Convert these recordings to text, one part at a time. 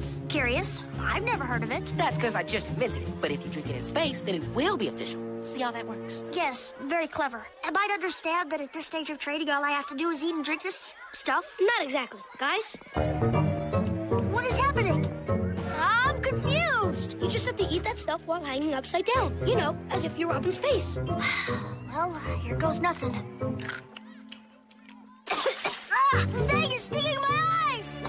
That's curious. I've never heard of it. That's because I just invented it. But if you drink it in space, then it will be official. See how that works? Yes, very clever. And I'd understand that at this stage of training, all I have to do is eat and drink this stuff. Not exactly. Guys? What is happening? I'm confused. You just have to eat that stuff while hanging upside down. You know, as if you were up in space. Well, here goes nothing. This egg is stinging my eyes!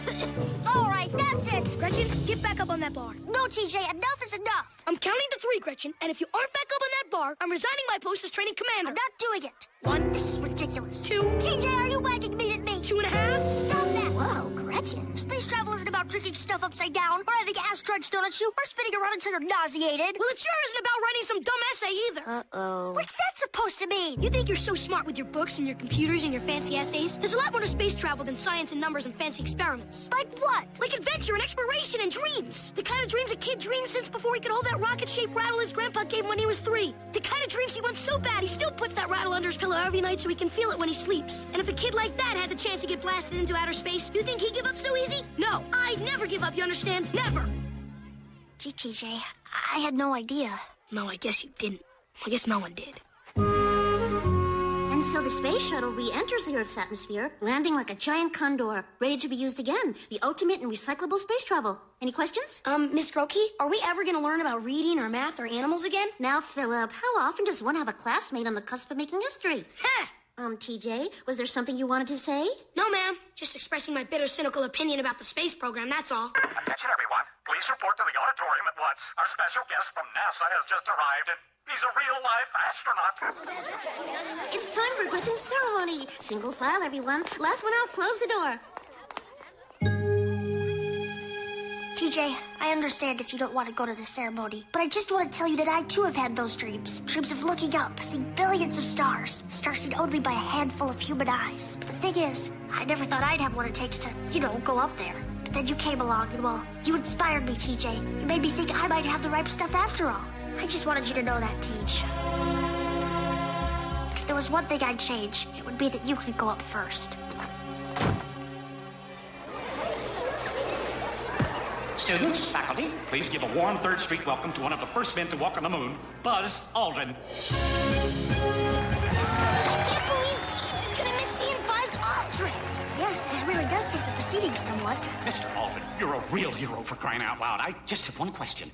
All right, that's it. Gretchen, get back up on that bar. No, TJ, enough is enough. I'm counting to 3, Gretchen, and if you aren't back up on that bar, I'm resigning my post as training commander. I'm not doing it. 1. This is ridiculous. 2. TJ, are you wagging meat at me? 2.5. Stop that. Whoa, Gretchen. Space travel isn't about drinking stuff upside down, or having asteroids thrown at you, or spinning around until you're nauseated. Well, it sure isn't about writing some dumb essay either. Uh-oh. What's that supposed to mean? You think you're so smart with your books and your computers and your fancy essays? There's a lot more to space travel than science and numbers and fancy experiments. Like what? Like adventure and exploration and dreams. The kind of dreams a kid dreamed since before he could hold that rocket-shaped rattle his grandpa gave him when he was 3. The kind of dreams he wants so bad he still puts that rattle under his pillow every night so he can feel it when he sleeps. And if a kid like that had the chance to get blasted into outer space, you think he'd give up so easy? No, I'd never give up, you understand? Never! Gee, TJ, I had no idea. No, I guess you didn't. I guess no one did. And so the space shuttle re-enters the Earth's atmosphere, landing like a giant condor, ready to be used again. The ultimate in recyclable space travel. Any questions? Miss Grokey, are we ever gonna learn about reading or math or animals again? Now, Philip, how often does one have a classmate on the cusp of making history? Ha! TJ, was there something you wanted to say? No, ma'am. Just expressing my bitter, cynical opinion about the space program, that's all. Attention, everyone. Please report to the auditorium at once. Our special guest from NASA has just arrived, and he's a real-life astronaut. It's time for Gretchen's ceremony. Single file, everyone. Last one out, close the door. TJ, I understand if you don't want to go to the ceremony, but I just want to tell you that I too have had those dreams. Dreams of looking up, seeing billions of stars, stars seen only by a handful of human eyes. But the thing is, I never thought I'd have what it takes to, go up there. But then you came along, and well, you inspired me, TJ. You made me think I might have the right stuff after all. I just wanted you to know that, Teach. If there was one thing I'd change, it would be that you could go up first. Students, faculty, please give a warm 3rd Street welcome to one of the first men to walk on the moon, Buzz Aldrin. I can't believe Teach is gonna miss seeing Buzz Aldrin. Yes, it really does take the proceedings somewhat. Mr. Aldrin, you're a real hero for crying out loud. I just have one question.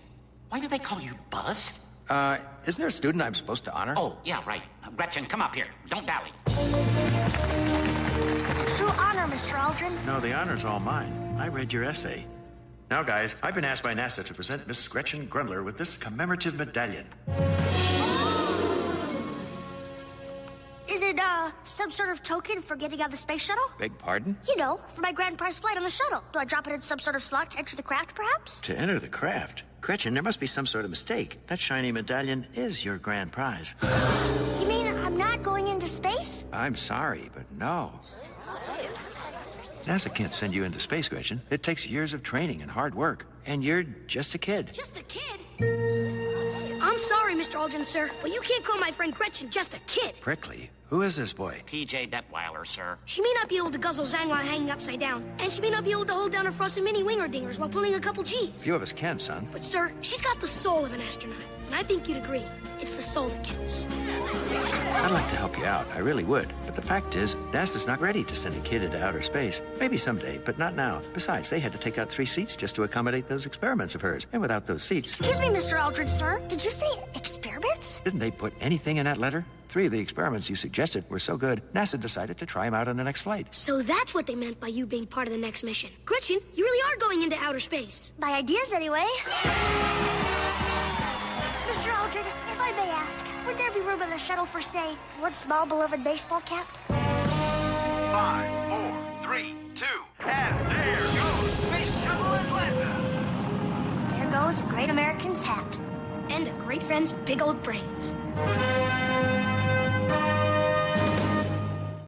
Why do they call you Buzz? Isn't there a student I'm supposed to honor? Oh, yeah, right. Gretchen, come up here. Don't dally. It's a true honor, Mr. Aldrin. No, the honor's all mine. I read your essay. Now, guys, I've been asked by NASA to present Miss Gretchen Grundler with this commemorative medallion. Is it, some sort of token for getting on the space shuttle? Beg pardon? You know, for my grand prize flight on the shuttle. Do I drop it in some sort of slot to enter the craft, perhaps? To enter the craft? Gretchen, there must be some sort of mistake. That shiny medallion is your grand prize. You mean I'm not going into space? I'm sorry, but no. NASA can't send you into space, Gretchen. It takes years of training and hard work. And you're just a kid. Just a kid? I'm sorry, Mr. Aldrin, sir, but you can't call my friend Gretchen just a kid. Prickly. Who is this boy? T.J. Detweiler, sir. She may not be able to guzzle Zang while hanging upside down, and she may not be able to hold down her frosted mini winger dingers while pulling a couple G's. Few of us can, son. But, sir, she's got the soul of an astronaut, and I think you'd agree. It's the soul that counts. I'd like to help you out. I really would. But the fact is, NASA's not ready to send a kid into outer space. Maybe someday, but not now. Besides, they had to take out 3 seats just to accommodate those experiments of hers. And without those seats... Excuse me, Mr. Aldrin, sir. Did you say experiments? Didn't they put anything in that letter? 3 of the experiments you suggested were so good, NASA decided to try them out on the next flight. So that's what they meant by you being part of the next mission. Gretchen, you really are going into outer space. My ideas, anyway. Mr. Aldrin, if I may ask, would there be room in the shuttle for, say, one small beloved baseball cap? 5, 4, 3, 2, and there goes Space Shuttle Atlantis! There goes a great American's hat. And a great friend's big old brains.